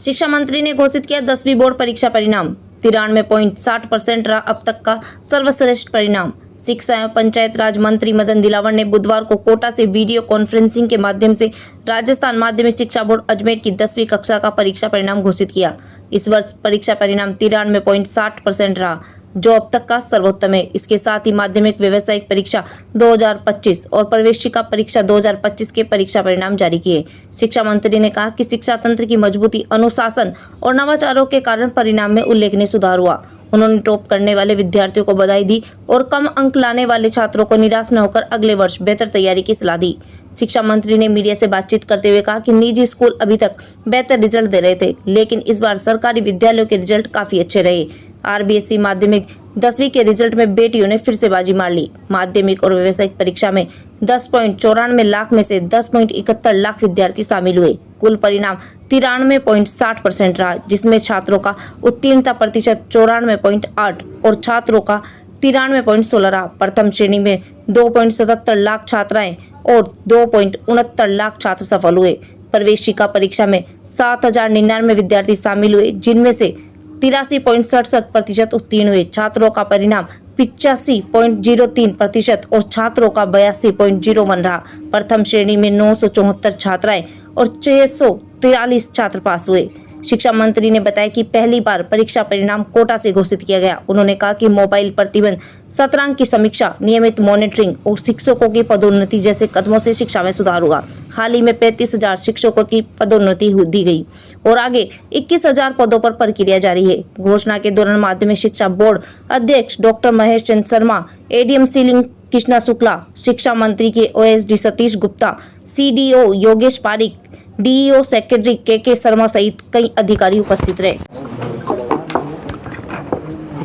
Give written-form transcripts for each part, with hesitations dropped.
शिक्षा मंत्री ने घोषित किया 10वीं बोर्ड परीक्षा परिणाम। 93.60% रहा अब तक का सर्वश्रेष्ठ परिणाम। शिक्षा एवं पंचायत राज मंत्री मदन दिलावर ने बुधवार को कोटा से वीडियो कॉन्फ्रेंसिंग के माध्यम से राजस्थान माध्यमिक शिक्षा बोर्ड अजमेर की 10वीं कक्षा का परीक्षा परिणाम घोषित किया। इस वर्ष परीक्षा परिणाम 93.60% रहा, जो अब तक का सर्वोत्तम है। इसके साथ ही माध्यमिक व्यावसायिक परीक्षा 2025 और प्रवेशिका परीक्षा 2025 के परीक्षा परिणाम जारी किए। शिक्षा मंत्री ने कहा कि शिक्षा तंत्र की मजबूती, अनुशासन और नवाचारों के कारण परिणाम में उल्लेखनीय सुधार हुआ। उन्होंने टॉप करने वाले विद्यार्थियों को बधाई दी और कम अंक लाने वाले छात्रों को निराश न होकर अगले वर्ष बेहतर तैयारी की सलाह दी। शिक्षा मंत्री ने मीडिया से बातचीत करते हुए कहा कि निजी स्कूल अभी तक बेहतर रिजल्ट दे रहे थे, लेकिन इस बार सरकारी विद्यालयों के रिजल्ट काफी अच्छे रहे। आरबीएसई माध्यमिक 10वीं के रिजल्ट में बेटियों ने फिर से बाजी मार ली। माध्यमिक और व्यावसायिक परीक्षा में 10.94 लाख में से 10.71 लाख विद्यार्थी शामिल हुए। कुल परिणाम 93.60% रहा, जिसमें छात्रों का उत्तीर्णता प्रतिशत 94.8 और छात्रों का 93.16 रहा। प्रथम श्रेणी में 2.77 लाख छात्राएं और 2.69 लाख छात्र सफल हुए। प्रवेशिका परीक्षा में 7,099 विद्यार्थी शामिल हुए, जिनमें से 83.67% उत्तीर्ण हुए। छात्रों का परिणाम 85.03% और छात्रों का 82.01 रहा। प्रथम श्रेणी में 974 छात्राएं और 643 छात्र पास हुए। शिक्षा मंत्री ने बताया कि पहली बार परीक्षा परिणाम कोटा से घोषित किया गया। उन्होंने कहा कि मोबाइल प्रतिबंध, सत्रांक की समीक्षा, नियमित मॉनिटरिंग और शिक्षकों की पदोन्नति जैसे कदमों से शिक्षा में सुधार हुआ। हाल ही में 35,000 शिक्षकों की पदोन्नति दी गई और आगे 21,000 पदों पर प्रक्रिया जारी है। घोषणा के दौरान माध्यमिक शिक्षा बोर्ड अध्यक्ष doctor Mahesh Chandra Sharma, ADM ceiling Krishna Shukla, शिक्षा मंत्री के OSD Satish Gupta, CDO Yogesh Pareek, DEO secretary K Sharma सहित कई अधिकारी उपस्थित रहे।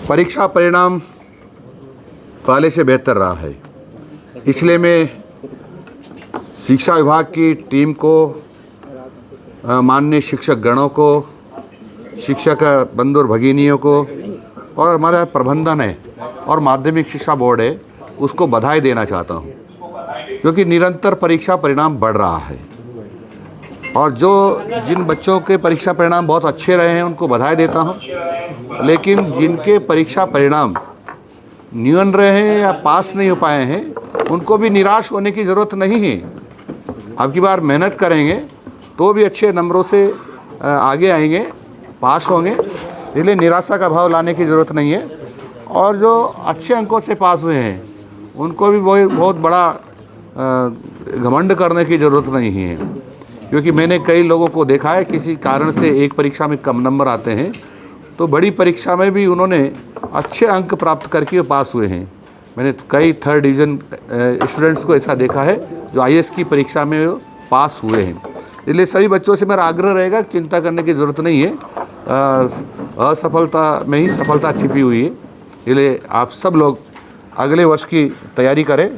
परीक्षा परिणाम पहले से बेहतर रहा है, इसलिए मैं शिक्षा विभाग की टीम को, माननीय शिक्षक गणों को, शिक्षक बंधु और भगिनियों को और हमारा प्रबंधन है और माध्यमिक शिक्षा बोर्ड है, उसको बधाई देना चाहता हूँ, क्योंकि निरंतर परीक्षा परिणाम बढ़ रहा है। और जिन बच्चों के परीक्षा परिणाम बहुत अच्छे रहे हैं उनको बधाई देता हूं, लेकिन जिनके परीक्षा परिणाम न्यून रहे हैं या पास नहीं हो पाए हैं उनको भी निराश होने की ज़रूरत नहीं है। अब की बार मेहनत करेंगे तो भी अच्छे नंबरों से आगे आएंगे, पास होंगे, इसलिए निराशा का भाव लाने की ज़रूरत नहीं है। और जो अच्छे अंकों से पास हुए हैं उनको भी बहुत बड़ा घमंड करने की ज़रूरत नहीं है, क्योंकि मैंने कई लोगों को देखा है किसी कारण से एक परीक्षा में कम नंबर आते हैं तो बड़ी परीक्षा में भी उन्होंने अच्छे अंक प्राप्त करके पास हुए हैं। मैंने कई 3rd डिवीज़न स्टूडेंट्स को ऐसा देखा है जो आईएएस की परीक्षा में पास हुए हैं। इसलिए सभी बच्चों से मेरा आग्रह रहेगा, चिंता करने की ज़रूरत नहीं है, असफलता में ही सफलता छिपी हुई है। इसलिए आप सब लोग अगले वर्ष की तैयारी करें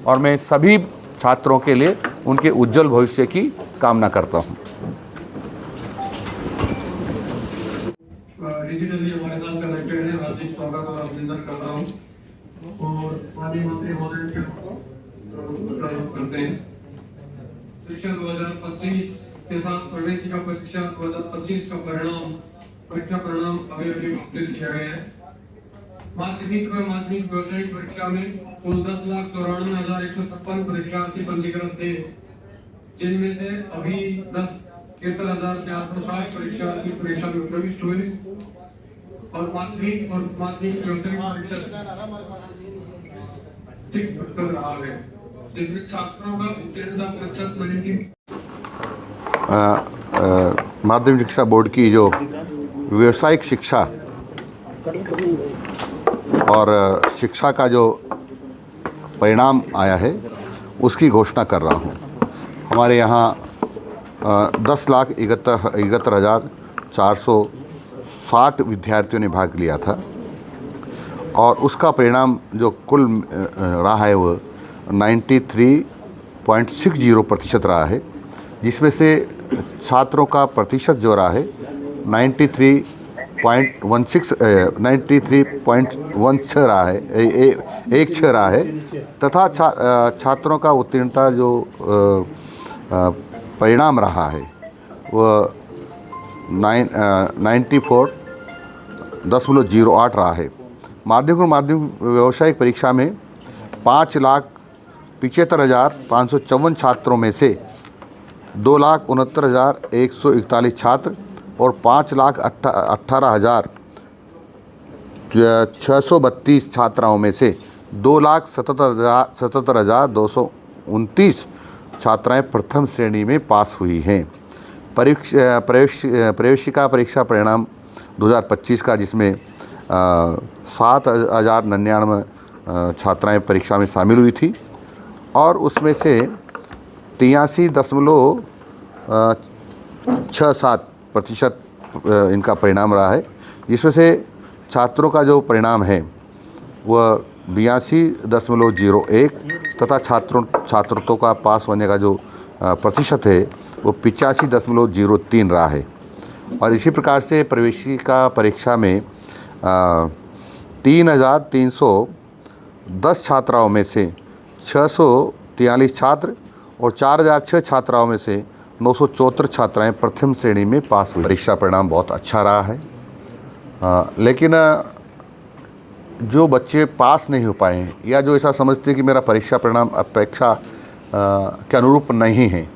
और मैं सभी छात्रों के लिए उनके उज्जवल भविष्य की कामना करता हूं। डिजिटली हमारे साथ कनेक्टेड है, हार्दिक स्वागत और अभिनंदन करता हूं और माननीय मंत्री महोदय करते हैं। शिक्षा 2025 के साथ प्रवेशिका परीक्षा 2025 का परीक्षा परिणाम अभी अपडेट किया गया है। माध्यमिक व माध्यमिक व्यावसायिक परीक्षा में कुल 10,94,156 परीक्षार्थी पंजीकृत थे, जिनमें से अभी 73,460 परीक्षार्थी परीक्षा में प्रविष्ट हुए और माध्यमिक व्यावसायिक परीक्षा 6% रहा है, जिसमें छात्रों का उत्तीर्णता प्रतिशत 90। माध्यमिक शिक्षा बोर्ड की जो व्यावसायिक शिक्षा और शिक्षा का जो परिणाम आया है उसकी घोषणा कर रहा हूँ। हमारे यहाँ 10,71,460 विद्यार्थियों ने भाग लिया था और उसका परिणाम जो कुल रहा है वो 93.60% रहा है, जिसमें से छात्रों का प्रतिशत जो रहा है 93.16 रहा है, 1.6 रहा है, तथा छात्रों का उत्तीर्णता जो परिणाम रहा है वह 94.08 रहा है। माध्यमिक और माध्यमिक व्यावसायिक परीक्षा में 5,75,554 छात्रों में से 2,69,141 छात्र और 5,18,632 छात्राओं में से 2,77,229 छात्राएं प्रथम श्रेणी में पास हुई हैं। प्रवेशिका परीक्षा परिणाम 2025 का, जिसमें 7,099 छात्राएं परीक्षा में शामिल हुई थी और उसमें से 83.67% इनका परिणाम रहा है, जिसमें से छात्रों का जो परिणाम है वह 82.01 तथा छात्रों का पास होने का जो प्रतिशत है वो 85.03 रहा है। और इसी प्रकार से प्रवेशिका परीक्षा में 3,310 छात्राओं में से 643 छात्र और 4,006 छात्राओं में से 974 छात्राएं प्रथम श्रेणी में पास हुई। परीक्षा परिणाम बहुत अच्छा रहा है, लेकिन जो बच्चे पास नहीं हो पाए हैं या जो ऐसा समझते हैं कि मेरा परीक्षा परिणाम अपेक्षा के अनुरूप नहीं है,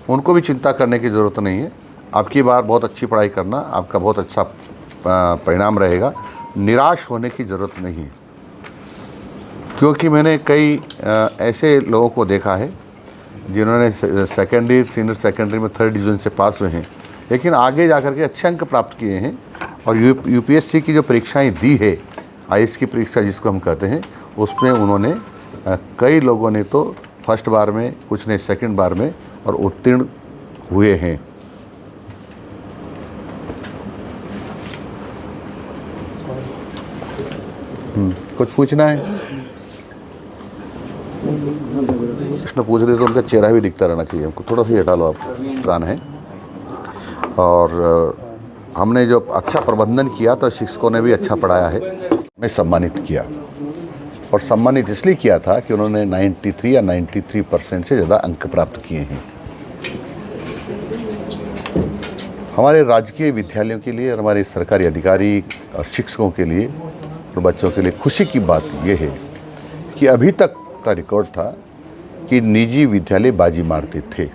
उनको भी चिंता करने की ज़रूरत नहीं है। आपकी बार बहुत अच्छी पढ़ाई करना, आपका बहुत अच्छा परिणाम रहेगा। निराश होने की ज़रूरत नहीं है, क्योंकि मैंने कई ऐसे लोगों को देखा है जिन्होंने सेकेंडरी, सीनियर सेकेंडरी में 3rd डिवीज़न से पास हुए हैं, लेकिन आगे जाकर के अच्छे अंक प्राप्त किए हैं और यूपीएससी की जो परीक्षाएं दी है, आईएएस की परीक्षा जिसको हम कहते हैं, उसमें उन्होंने कई लोगों ने तो फर्स्ट बार में, कुछ ने सेकंड बार में और उत्तीर्ण हुए हैं। कुछ पूछना है? प्रश्न पूछ रहे तो उनका चेहरा भी दिखता रहना चाहिए हमको। थोड़ा सा हटा लो, आप इंसान है। और हमने जो अच्छा प्रबंधन किया तो शिक्षकों ने भी अच्छा पढ़ाया है, मैं सम्मानित किया। और सम्मानित इसलिए किया था कि उन्होंने 93 या 93% से ज़्यादा अंक प्राप्त किए हैं। हमारे राजकीय विद्यालयों के लिए, हमारे सरकारी अधिकारी और शिक्षकों के लिए और बच्चों के लिए खुशी की बात यह है कि अभी तक का रिकॉर्ड था कि निजी विद्यालय बाजी मारते थे।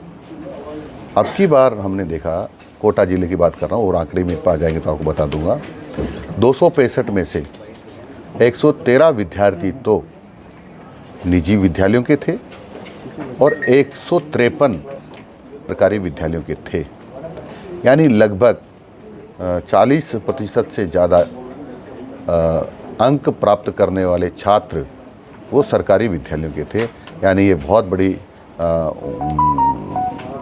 अब की बार हमने देखा, कोटा जिले की बात कर रहा हूँ और आंकड़े में पा जाएंगे तो आपको बता दूंगा, 265 में से 113 विद्यार्थी तो निजी विद्यालयों के थे और 153 सरकारी विद्यालयों के थे। यानी लगभग 40% से ज़्यादा अंक प्राप्त करने वाले छात्र वो सरकारी विद्यालयों के थे। यानी ये बहुत बड़ी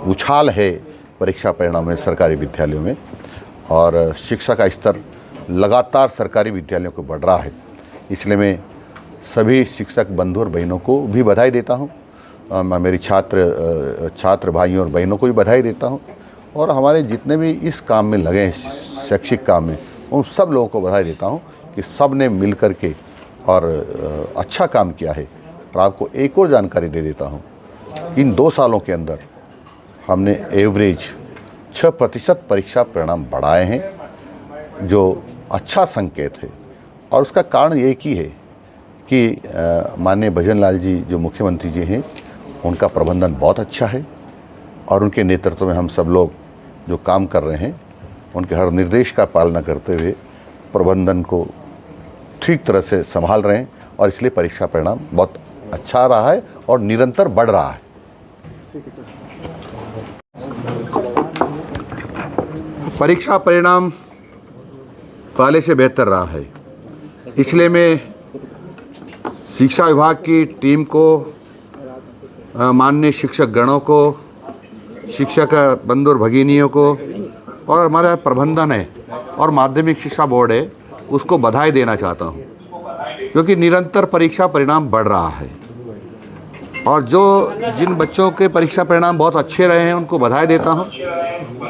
उछाल है परीक्षा परिणाम में सरकारी विद्यालयों में, और शिक्षा का स्तर लगातार सरकारी विद्यालयों को बढ़ रहा है। इसलिए मैं सभी शिक्षक बंधु और बहनों को भी बधाई देता हूँ, मेरी छात्र भाइयों और बहनों को भी बधाई देता हूँ, और हमारे जितने भी इस काम में लगे हैं, शैक्षिक काम में, उन सब लोगों को बधाई देता हूँ कि सब ने मिल कर के और अच्छा काम किया है। और आपको एक और जानकारी दे देता हूँ, इन 2 सालों के अंदर हमने एवरेज 6% परीक्षा परिणाम बढ़ाए हैं, जो अच्छा संकेत है। और उसका कारण एक ही है कि माननीय भजन लाल जी जो मुख्यमंत्री जी हैं, उनका प्रबंधन बहुत अच्छा है और उनके नेतृत्व में हम सब लोग जो काम कर रहे हैं, उनके हर निर्देश का पालना करते हुए प्रबंधन को ठीक तरह से संभाल रहे हैं, और इसलिए परीक्षा परिणाम बहुत अच्छा रहा है और निरंतर बढ़ रहा है। परीक्षा परिणाम पहले से बेहतर रहा है, इसलिए मैं शिक्षा विभाग की टीम को, माननीय शिक्षक गणों को, शिक्षक बंधु और भगिनियों को, और हमारा प्रबंधन है और माध्यमिक शिक्षा बोर्ड है, उसको बधाई देना चाहता हूँ, क्योंकि निरंतर परीक्षा परिणाम बढ़ रहा है। और जिन बच्चों के परीक्षा परिणाम बहुत अच्छे रहे हैं उनको बधाई देता हूँ,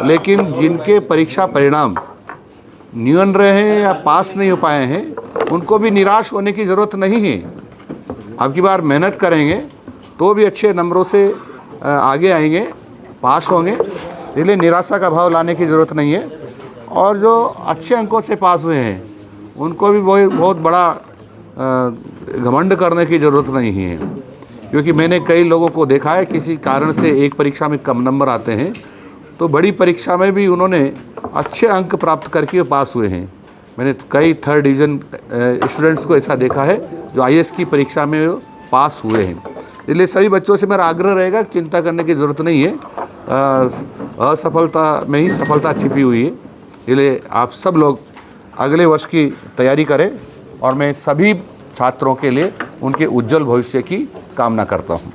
लेकिन जिनके परीक्षा परिणाम न्यून रहे हैं या पास नहीं हो पाए हैं, उनको भी निराश होने की ज़रूरत नहीं है। अब की बार मेहनत करेंगे तो भी अच्छे नंबरों से आगे आएंगे, पास होंगे, इसलिए निराशा का भाव लाने की ज़रूरत नहीं है। और जो अच्छे अंकों से पास हुए हैं उनको भी बहुत बड़ा घमंड करने की ज़रूरत नहीं है, क्योंकि मैंने कई लोगों को देखा है किसी कारण से एक परीक्षा में कम नंबर आते हैं तो बड़ी परीक्षा में भी उन्होंने अच्छे अंक प्राप्त करके पास हुए हैं। मैंने कई 3rd डिवीज़न स्टूडेंट्स को ऐसा देखा है जो IAS की परीक्षा में पास हुए हैं। इसलिए सभी बच्चों से मेरा आग्रह रहेगा, चिंता करने की ज़रूरत नहीं है, असफलता में ही सफलता छिपी हुई है। इसलिए आप सब लोग अगले वर्ष की तैयारी करें और मैं सभी छात्रों के लिए उनके उज्जवल भविष्य की कामना करता हूँ।